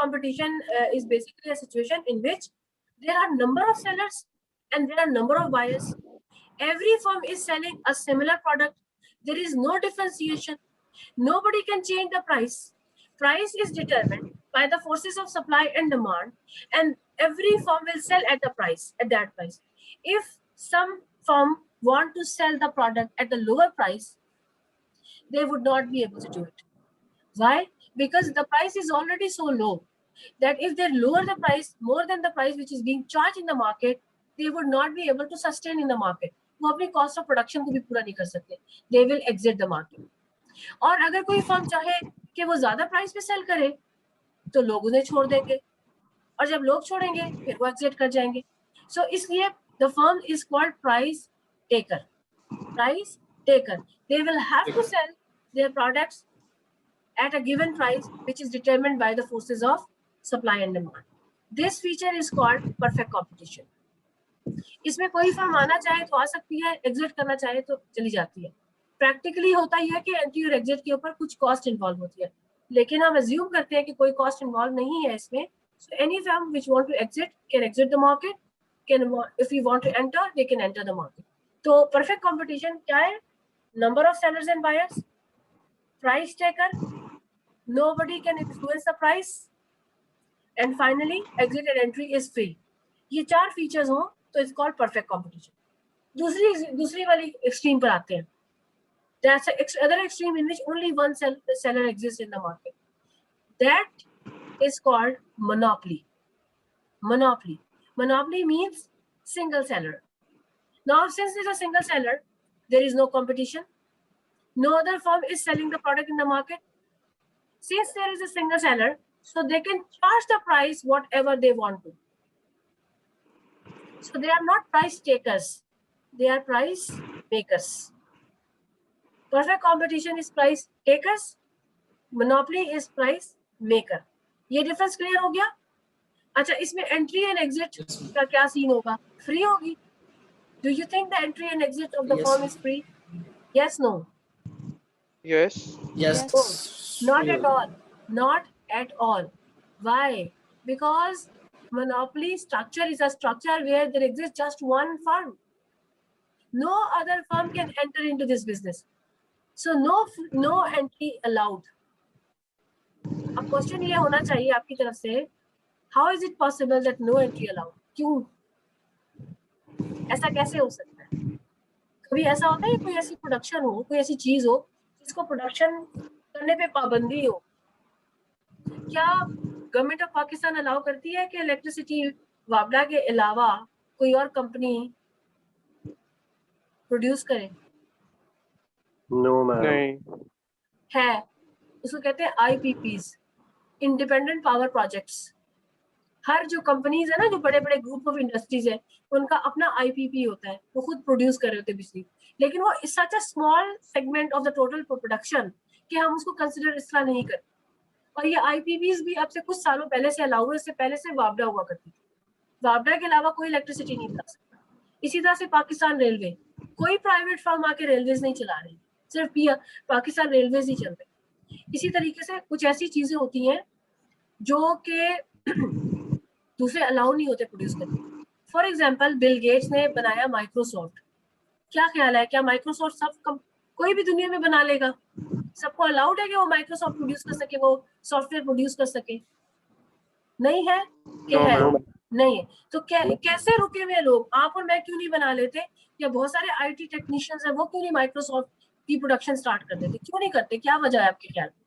competition is basically a situation in which there are number of sellers and there are number of buyers. Every firm is selling a similar product. There is no differentiation. Nobody can change the price. Price is determined by the forces of supply and demand, and every firm will sell at that price. If some firm want to sell the product at a lower price, they would not be able to do it. Why? Because the price is already so low that if they lower the price more than the price which is being charged in the market, they would not be able to sustain in the market. वो अपनी cost of production को भी पूरा नहीं कर सकते. They will exit the market. और अगर कोई फर्म चाहे कि वो ज्यादा प्राइस पे सेल करे, तो लोग उन्हें छोड़ देंगे, और जब लोग छोड़ेंगे फिर वो एग्जिट कर जाएंगे. सो इसलिए the firm is called price taker. Price taker. They will have to sell their products at a given price, which is determined by the forces of supply and demand. This feature is called perfect competition. इसमें कोई firm आना चाहे तो आ सकती है, exit करना चाहे तो चली जाती है. प्रैक्टिकली होता ही है कि एंट्री और एग्जिट के ऊपर कुछ कॉस्ट इन्वॉल्व होती है, लेकिन हम अज्यूम करते हैं कि कोई कॉस्ट इन्वॉल्व नहीं है इसमें. So any firm which want to exit can exit the market. If you want to enter, they can enter the market. तो perfect competition क्या है? Number of sellers and buyers, price taker, nobody can influence the price, and finally exit and entry is free. ये 4 features हो तो it's called perfect competition. दूसरी वाली extreme पर आते हैं. That's the other extreme in which only one seller exists in the market. That is called monopoly. Monopoly means single seller. Now, since there's a single seller, there is no competition. No other firm is selling the product in the market. Since there is a single seller, so they can charge the price whatever they want to. So they are not price takers, they are price makers. Perfect competition is price takers, monopoly is price maker. ये difference clear हो गया? अच्छा, इसमें entry and exit का क्या scene होगा? Free होगी? Do you think the entry and exit of the firm is free? Yes, no? Yes. Oh, not at all. Not at all. Why? Because monopoly structure is a structure where there exists just one firm. No other firm can enter into this business. So no entry allowed. अब question ये होना चाहिए आपकी तरफ से, how is it possible that no entry allowed? क्यों? ऐसा कैसे हो सकता है? कभी ऐसा होता है कोई ऐसी प्रोडक्शन हो, कोई ऐसी चीज हो जिसको प्रोडक्शन करने पे पाबंदी हो? क्या गवर्नमेंट ऑफ पाकिस्तान अलाउ करती है कि इलेक्ट्रिसिटी वाबला के अलावा कोई और कंपनी प्रोड्यूस करे? No ma'am. नहीं. है, उसको कहते हैं IPPs, इंडिपेंडेंट पावर प्रोजेक्ट्स. हर जो कंपनीज है ना, जो बड़े बड़े ग्रुप ऑफ इंडस्ट्रीज है, उनका अपना IPP होता है, वो खुद प्रोड्यूस कर रहे होते हैं बिजली, लेकिन वो is such a small segment of the total production कि हम उसको कंसिडर इस तरह नहीं करते. और ये IPPs भी अब से कुछ सालों पहले से अलाउ है, इससे पहले से वापडा हुआ करती थी. वापडा के अलावा कोई इलेक्ट्रिसिटी नहीं बना सकता. इसी तरह से पाकिस्तान रेलवे, कोई प्राइवेट फर्म आके रेलवेज नहीं चला रही, सिर्फ पाकिस्तान रेलवेज ही चल रहे. इसी तरीके से कुछ ऐसी चीजें होती हैं जो कि दूसरे अलाउ नहीं होते प्रोड्यूस करने. फॉर एग्जाम्पल, बिल गेट्स ने बनाया माइक्रोसॉफ्ट. क्या ख्याल है, क्या माइक्रोसॉफ्ट सब कोई भी दुनिया में बना लेगा? सबको अलाउड है कि वो माइक्रोसॉफ्ट प्रोड्यूस कर सके, वो सॉफ्टवेयर प्रोड्यूस कर सके? नहीं है कि No, है? ma'am. नहीं है. तो कैसे रुके हुए लोग, आप और मैं क्यों नहीं बना लेते? या बहुत सारे IT टेक्नीशियंस हैं, वो क्यों नहीं माइक्रोसॉफ्ट की प्रोडक्शन स्टार्ट कर देते? क्यों नहीं करते? क्या वजह है आपके ख्याल में?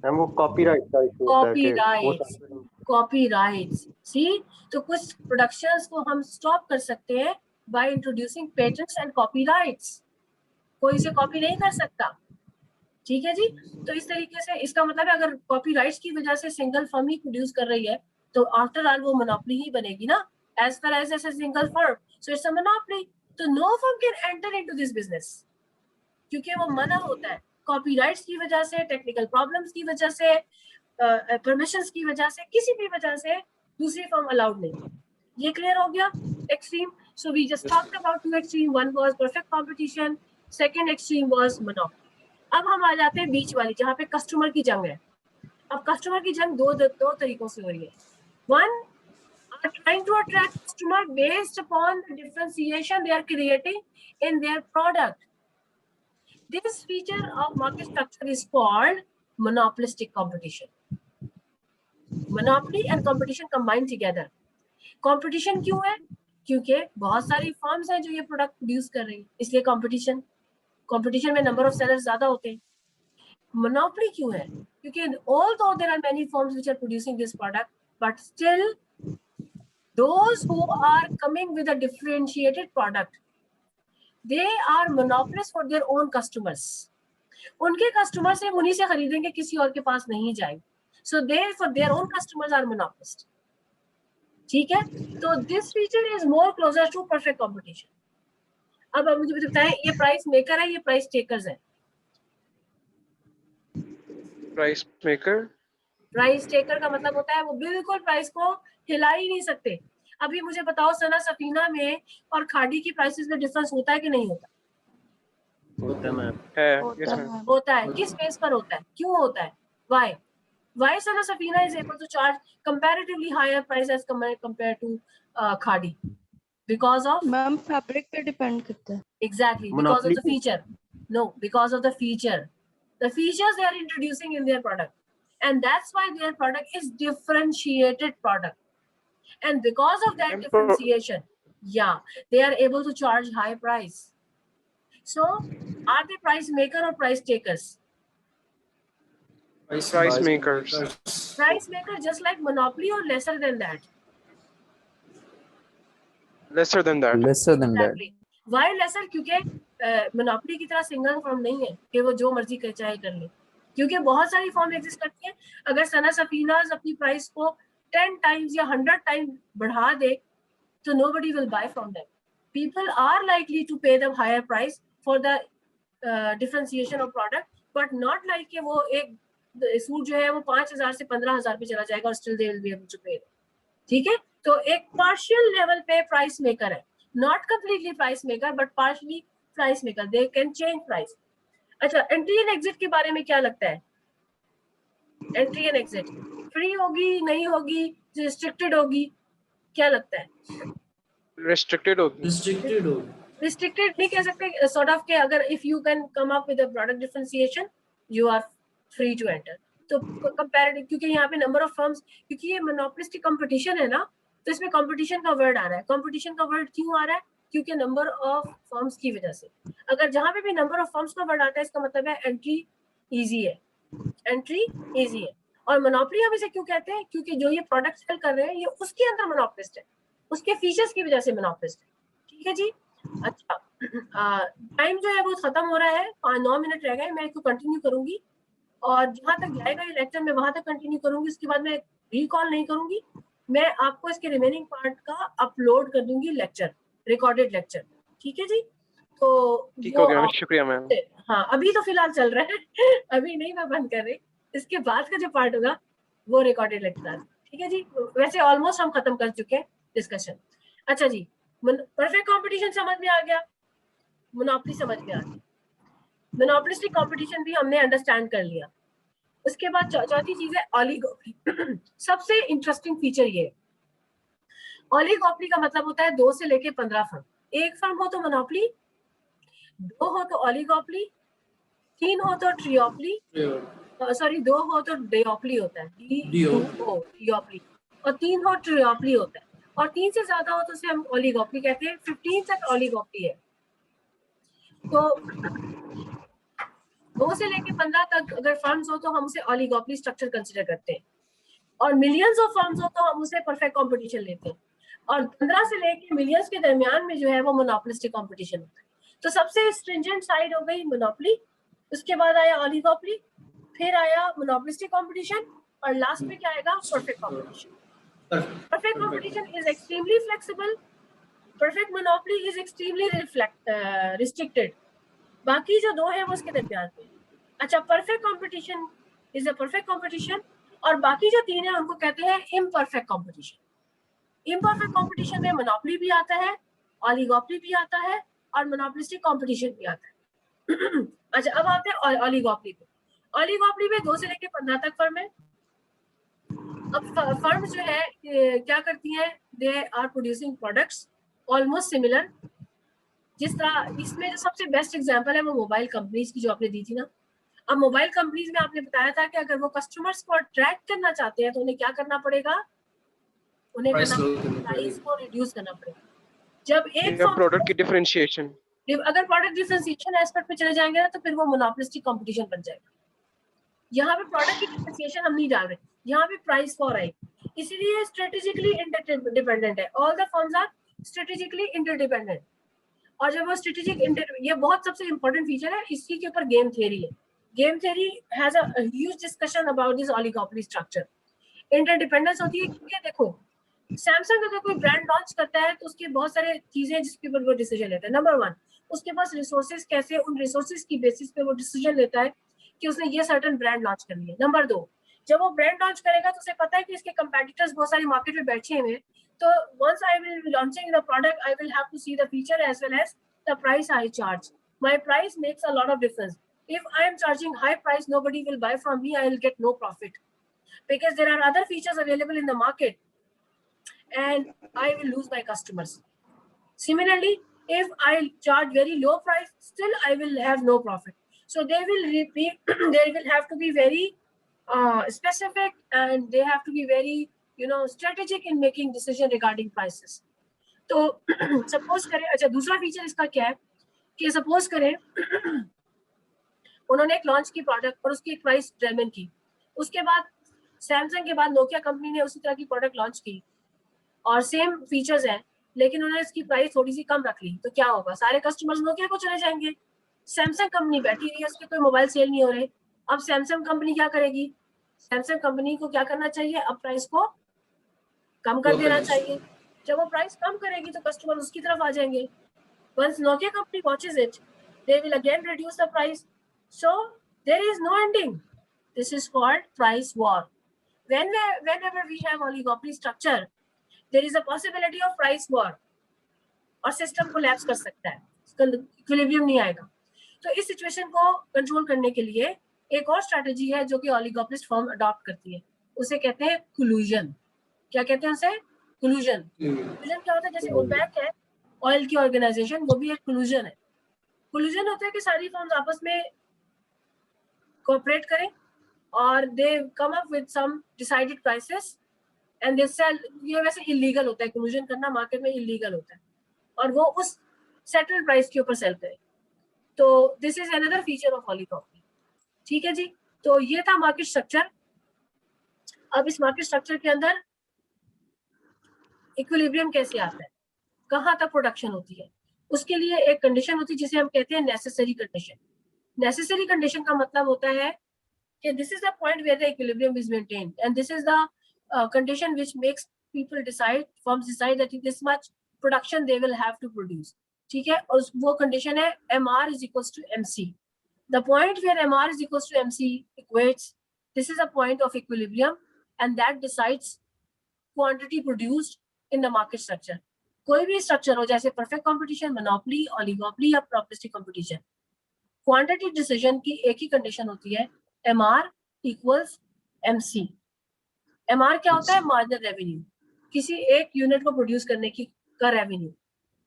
मैम वो कॉपीराइट का इशू होता है कि कॉपीराइट्स. सी, तो कुछ प्रोडक्शंस को हम स्टॉप कर सकते हैं by introducing patents and copyrights. कोई इसे कॉपी नहीं कर सकता. ठीक है जी. तो इस तरीके से इसका मतलब है अगर कॉपीराइट्स की वजह से सिंगल फर्म ही प्रोड्यूस कर रही है, तो आफ्टर ऑल वो मोनोपोली ही बनेगी ना, as far as a single firm. So it's a monopoly. तो no firm can enter into this business, क्योंकि वो मना होता है कॉपीराइट्स की वजह से, टेक्निकल प्रॉब्लम्स की वजह से, परमिशंस की वजह से, किसी भी वजह से दूसरी फर्म अलाउड नहीं. ये क्लियर हो गया? Extreme. So we just talked about 2 extreme. One was perfect competition, second extreme was monopoly. अब हम आ जाते हैं बीच वाली, जहाँ पे कस्टमर की जंग है. अब कस्टमर की जंग दो तरीकों से हो रही है. One are trying to attract customer based upon the differentiation they are creating in their product. This feature of market structure is called monopolistic competition. Monopoly and competition combined together. Competition क्यों है? क्योंकि बहुत सारी firms हैं जो ये product produce कर रही हैं, इसलिए कंपटीशन में नंबर ऑफ सेलर्स ज्यादा होते हैं. मोनोपोली क्यों है? क्योंकि although there are many firms which are producing this product, but still those who are coming with a differentiated product, they are monopolists for their own customers. उनके customer से उन्हीं से खरीदेंगे, किसी और के पास नहीं जाएंगे. So they for their own customers are monopolists. ठीक है, तो this feature is more closer to perfect competition. अब आप मुझे बताएं, ये प्राइस मेकर है, ये प्राइस टेकर्स है? Price maker. प्राइस टेकर का मतलब होता है वो बिल्कुल प्राइस को हिला ही नहीं सकते. अभी मुझे बताओ, सना सफीना में और खाड़ी की प्राइसेस में डिफरेंस होता है कि नहीं होता? होता है मैम. Yes, ma'am. होता है. किस बेस पर होता है? क्यों होता है? Why Sana Safina is able to charge comparatively higher price as compared to Khadi? Because of ma'am fabric पे डिपेंड करता है. exactly because Monopoly. of the feature. No, because of the feature. The features they are introducing in their product, and that's why their product is differentiated product. And because of that differentiation, yeah, they are able to charge high price. So, are they price maker or price takers? Price makers. Price maker just like monopoly or lesser than that? Lesser than that. lesser than that. Exactly. Why lesser? क्योंकि monopoly की तरह single form नहीं है कि वो जो मर्जी कर चाहे कर ले, क्योंकि बहुत सारी फॉर्म एग्जिस्ट करती है. अगर सना सफीनाज अपनी प्राइस को 10 टाइम्स या 100 टाइम्स बढ़ा दे तो nobody will buy from them. People are likely to pay the higher price for the differentiation of product, but not like कि वो एक सूट जो है वो 5,000 से 15,000 पे चला जाएगा और still they will be able to pay. ठीक है, तो एक पार्शियल लेवल पे प्राइस मेकर है, not completely price maker but partially price maker. They can change price. अच्छा, एंट्री एंड एग्जिट के बारे में क्या लगता है? एंट्री एंड एग्जिट फ्री होगी, नहीं होगी, रिस्ट्रिक्टेड होगी, क्या लगता है? Restricted होगी. रिस्ट्रिक्टेड नहीं कह सकते, सॉर्ट ऑफ के अगर if you can come up with a product differentiation you are free to enter. तो कंपैरेटिव, क्योंकि यहाँ पे नंबर ऑफ फर्म्स, क्योंकि ये मोनोपोलिस्टिक कंपटीशन है ना, तो इसमें कंपटीशन का वर्ड आ रहा है. कंपटीशन का वर्ड क्यों आ रहा है? क्योंकि नंबर ऑफ फर्म्स की वजह से. अगर जहाँ पे भी नंबर ऑफ फर्म्स का वर्ड आता है इसका मतलब है एंट्री इजी है, एंट्री इजी है. और मोनोपोली हम इसे क्यों कहते हैं? क्योंकि जो ये प्रोडक्ट सेल कर रहे हैं ये उसके अंदर मोनोपोलिस्ट है, उसके फीचर्स की वजह से मोनोपोलिस्ट है. ठीक है जी. अच्छा, टाइम जो है वो खत्म हो रहा है, 9 मिनट रह गए. मैं इसको कंटिन्यू करूंगी और जहां तक जाएगा ये लेक्चर मैं वहां तक कंटिन्यू करूंगी. उसके बाद मैं रिकॉल नहीं करूंगी, मैं आपको इसके रिमेनिंग पार्ट का अपलोड कर दूंगी लेक्चर, रिकॉर्डेड लेक्चर. ठीक है जी. तो ठीक हो गया, शुक्रिया मैम. हाँ, अभी तो फिलहाल चल रहा है अभी नहीं मैं बंद कर रही. इसके बाद का जो पार्ट होगा वो रिकॉर्डेड लेक्चर. ठीक है जी. वैसे ऑलमोस्ट हम खत्म कर चुके हैं डिस्कशन. अच्छा जी, परफेक्ट कंपटीशन समझ में आ गया, मोनोपोली समझ में आ गया, मोनोपोलिस्टिक कंपटीशन भी हमने अंडरस्टैंड कर लिया. उसके बाद चौथी चीज है ओलिगोपोली. सबसे इंटरेस्टिंग फीचर ये है. ओलिगोपोली का मतलब होता है 2 से लेके 15 फर्म. एक फर्म हो तो मोनोपोली, 2 हो तो ओलिगोपोली, 3 हो तो ट्रियोपोली, सॉरी 2 हो तो डियोपोली होता है, डियोपोली, और 3 हो ट्रियोपोली होता है, और 3 से ज्यादा हो तो उसे हम ओलिगोपोली कहते हैं. 15 तक ओलिगोपोली है. तो 2 से लेके 15 तक अगर फर्म्स हो तो हम उसे ओलिगोपोली स्ट्रक्चर कंसीडर करते हैं, और मिलियंस ऑफ फर्म्स हो तो हम उसे परफेक्ट कंपटीशन लेते हैं, और 15 से लेके मिलियंस के दरमियान में जो है वो मोनोपोलिस्टिक कंपटीशन होता है. तो सबसे स्ट्रिंजेंट साइड हो गई मोनोपोली, उसके बाद आया ओलिगोपोली, फिर आया मोनोपोलिस्टिक कंपटीशन, और लास्ट में क्या आएगा? Perfect competition. Perfect competition is extremely flexible, perfect monopoly is extremely restricted. बाकी जो 2 है वो उसके दरमियान में. अच्छा, perfect competition is a perfect competition, और बाकी जो 3 है उनको कहते हैं इम्परफेक्ट कंपटीशन. इम्परफेक्ट कंपटीशन में मोनोपोली भी आता है, ओलिगोपोली भी आता है, और मोनोपोलिस्टिक कंपटीशन भी आता है. अच्छा, अब आते हैं ओलिगोपोली पे. ओलिगोपोली में 2 से लेकर 15 तक फर्म है, अब फर्म जो है क्या करती हैं, they are producing products almost similar. जिस तरह इसमें जो सबसे बेस्ट एग्जांपल है वो मोबाइल कंपनीज की जो आपने दी थी ना। अब मोबाइल कंपनीज में आपने बताया था कि अगर वो कस्टमर्स को अट्रैक्ट करना चाहते हैं तो उन्हें क्या करना पड़ेगा, उन्हें प्राइस करना लो पड़ेगा करनी प्राइस पड़ेगी। को रिड्यूस करना पड़ेगा। जब एक या फर्म प्रोडक्ट की डिफरेंशिएशन। अगर प्रोडक्ट डिफरेंशिएशन एस्पेक्ट पे चले जाएंगे ना तो फिर वो मोनोपोलिस्टिक कंपटीशन बन जाएगा। यहाँ पे प्रोडक्ट की डिफरेंशिएशन हम नहीं डाल रहे, यहाँ पे प्राइस फॉर आएगी, इसीलिए स्ट्रेटेजिकली इंटरडिपेंडेंट है। All the firms are strategically interdependent. और जब वो स्ट्रेटेजिक ये बहुत सबसे इंपॉर्टेंट फीचर है, इसी के ऊपर गेम थ्योरी है। Game theory has a huge discussion about this oligopoly structure. Interdependence होती है क्योंकि देखो सैमसंग अगर कोई ब्रांड लॉन्च करता है तो उसकी बहुत सारे चीजें जिसके ऊपर वो डिसीजन लेता है। नंबर 1, उसके पास रिसोर्सेज कैसे, उन रिसोर्सेज की बेसिस पे वो डिसीजन लेता है कि उसने ये सर्टेन ब्रांड लॉन्च करनी है। नंबर 2, जब वो ब्रांड लॉन्च करेगा तो उसे पता है कि इसके कंपेटिटर्स बहुत सारे मार्केट में बैठे हुए हैं, तो once I will be launching the product, I will have to see the feature as well as the price I charge. My price makes a lot of difference. If I am charging high price, nobody will buy from me. I will get no profit because there are other features available in the market, and I will lose my customers. Similarly, if I charge very low price, still I will have no profit. So they will repeat. They will have to be very specific, and they have to be very strategic in making decision regarding prices. तो suppose करें, अच्छा दूसरा feature इसका क्या है कि suppose करें उन्होंने एक लॉन्च की प्रोडक्ट और उसकी एक प्राइस डिटरमिन की, उसके बाद सैमसंग के बाद नोकिया कंपनी ने उसी तरह की प्रोडक्ट लॉन्च की और सेम फीचर्स हैं, लेकिन उन्होंने इसकी प्राइस थोड़ी सी कम रख ली, तो क्या होगा, सारे कस्टमर्स नोकिया को चले जाएंगे। सैमसंग कंपनी बैठी हुई है, उसके कोई मोबाइल सेल नहीं हो रहे। अब सैमसंग कंपनी क्या करेगी, सैमसंग कंपनी को क्या करना चाहिए, अब प्राइस को कम कर देना चाहिए। जब वो प्राइस कम करेगी तो कस्टमर उसकी तरफ आ जाएंगे। Once Nokia company watches it, they will again reduce the price. So there is no ending. This is called price war. Whenever we have oligopoly structure, there is a possibility of price war. और system collapse कर सकता है, equilibrium नहीं आएगा। तो इस situation को control करने के लिए एक और स्ट्रेटजी है जो कि ओलिगोपोलिस्ट फर्म अडॉप्ट करती है, उसे कहते हैं कोलूजन। क्या कहते हैं उसे, कोलूजन। कोलूजन क्या होता है, जैसे ओपेक है ऑयल की ऑर्गेनाइजेशन, वो भी एक कोलूजन है। कोलूजन होता है कि सारी फर्म्स आपस में कोऑपरेट करें और they come up with some decided prices and they sell. ये वैसे इलीगल होता है, कोलूजन करना मार्केट में इलीगल होता है, और वो उस सेटल प्राइस के ऊपर सेल करें। तो this is another feature of oligopoly. ठीक है जी, तो ये था मार्केट स्ट्रक्चर। अब इस मार्केट स्ट्रक्चर के अंदर इक्विलिब्रियम कैसे आता है, कहाँ तक प्रोडक्शन होती है, उसके लिए एक कंडीशन होती है जिसे हम कहते हैं नेसेसरी कंडीशन। नेसेसरी कंडीशन का मतलब होता है कि this is the point where the equilibrium is maintained and this is the condition which makes people decide, firms decide that this much production they will have to produce. ठीक है, और वो condition है MR is equals to MC. The point where MR is equals to MC equates, this is a point of equilibrium and that decides quantity produced in the market structure. कोई भी structure हो, जैसे perfect competition, monopoly, oligopoly या प्रोपोलिस्टिक competition, quantity decision की एक ही condition होती है, MR equals MC. MR क्या होता है, मार्जिनल रेवेन्यू, किसी एक यूनिट को प्रोड्यूस करने की का रेवेन्यू,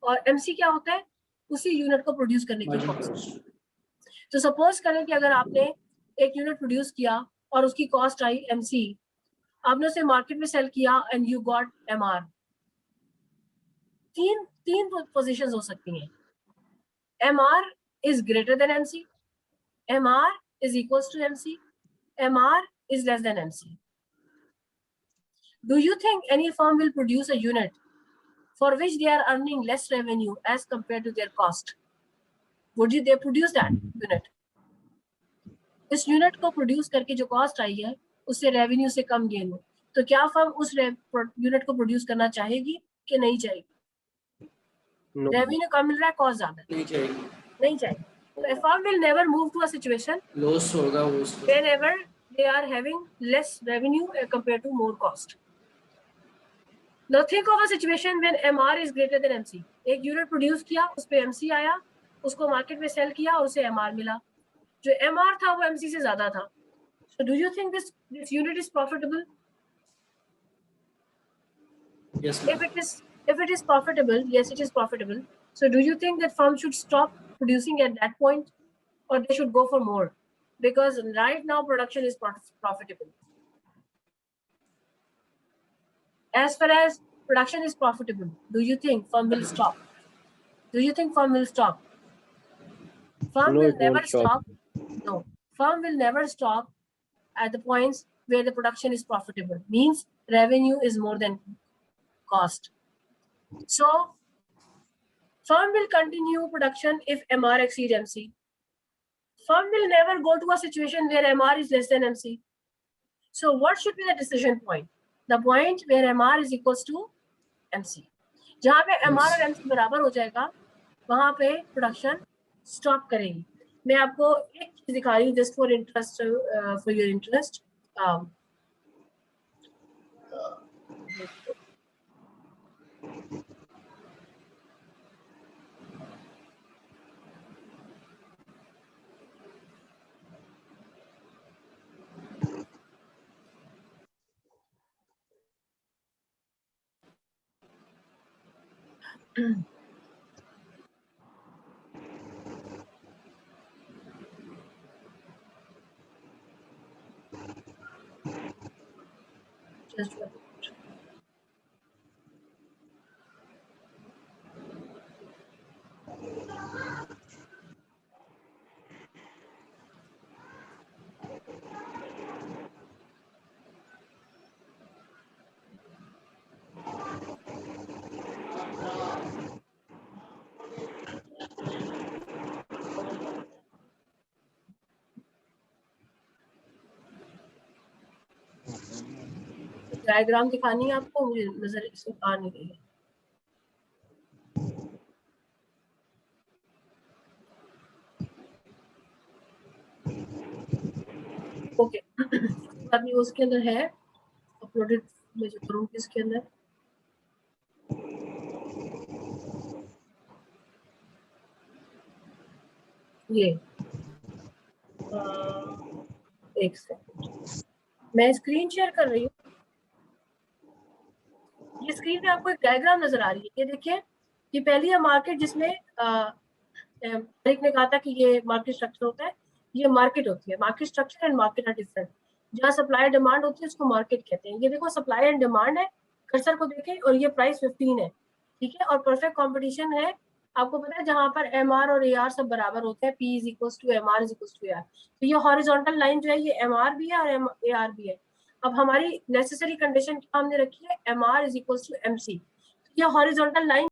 और MC क्या होता है, उसी यूनिट को प्रोड्यूस करने की कॉस्ट। तो सपोज करें कि अगर आपने एक यूनिट प्रोड्यूस किया और उसकी कॉस्ट आई MC, आपने उसे मार्केट में सेल किया एंड यू गॉट MR। तीन पोजीशंस हो सकती हैं, MR is greater than MC, MR is equals to MC, MR is less than MC. Do you think any firm will produce a unit for which they are earning less revenue as compared to their cost? Would they produce that unit? इस unit को produce करके जो cost आई है उससे revenue से कम gain हो, तो क्या फर्म उस यूनिट को प्रोड्यूस करना चाहेगी कि नहीं चाहेगी? No. रेवेन्यू कम मिल रहा है, कॉस्ट ज्यादा है, नहीं चाहेगी। So a firm will never move to a situation loss होगा वो उसको। whenever they are having less revenue compared to more cost. Now think of a situation when MR is greater than MC. एक unit produce किया, उस पे MC आया, उसको market में सेल किया और उसे MR मिला, जो MR था वो MC से ज्यादा था। So do you think this unit is profitable? Yes, If it is profitable, yes, it is profitable. So do you think that firm should stop producing at that point, or they should go for more? Because right now production is profitable. As far as production is profitable, do you think firm will stop? Do you think firm will stop? Firm No, will it won't never stop. No, firm will never stop at the points where the production is profitable. Means revenue is more than cost. So firm will continue production if MR exceeds MC. Firm will never go to a situation where MR is less than MC. So what should be the decision point? The point where MR is equals to MC. जहाँ पे MR और MC बराबर हो जाएगा, वहाँ पे production stop करेगी. मैं आपको एक चीज दिखा रही हूँ just for interest, for your interest. Just one minute. Diagram दिखानी है आपको, मुझे नजर इसमें आ नहीं रही है. ओके, अभी उसके अंदर है अपलोडेड. मैं जो करूँ किसके अंदर, ये एक सेकंड, मैं स्क्रीन शेयर कर रही हूँ. ये स्क्रीन पे आपको एक डायग्राम नजर आ रही है. ये देखिए, ये पहली है मार्केट जिसमें तारिक ने कहा था कि ये मार्केट स्ट्रक्चर होता है. ये मार्केट होती है. Market structure and market are different. जहाँ सप्लाई डिमांड होती है उसको मार्केट कहते हैं. ये देखो सप्लाई एंड डिमांड है, कर्सर को देखें, और ये प्राइस 15 है, ठीक है. और परफेक्ट कंपटीशन है. आपको पता है जहाँ पर MR और AR सब बराबर होते हैं, P is equals to MR is equals to AR. तो ये हॉरिजॉन्टल लाइन जो है ये MR भी है और AR भी है. अब हमारी नेसेसरी कंडीशन क्या हमने रखी है, MR is equals to MC. ये हॉरिजॉन्टल लाइन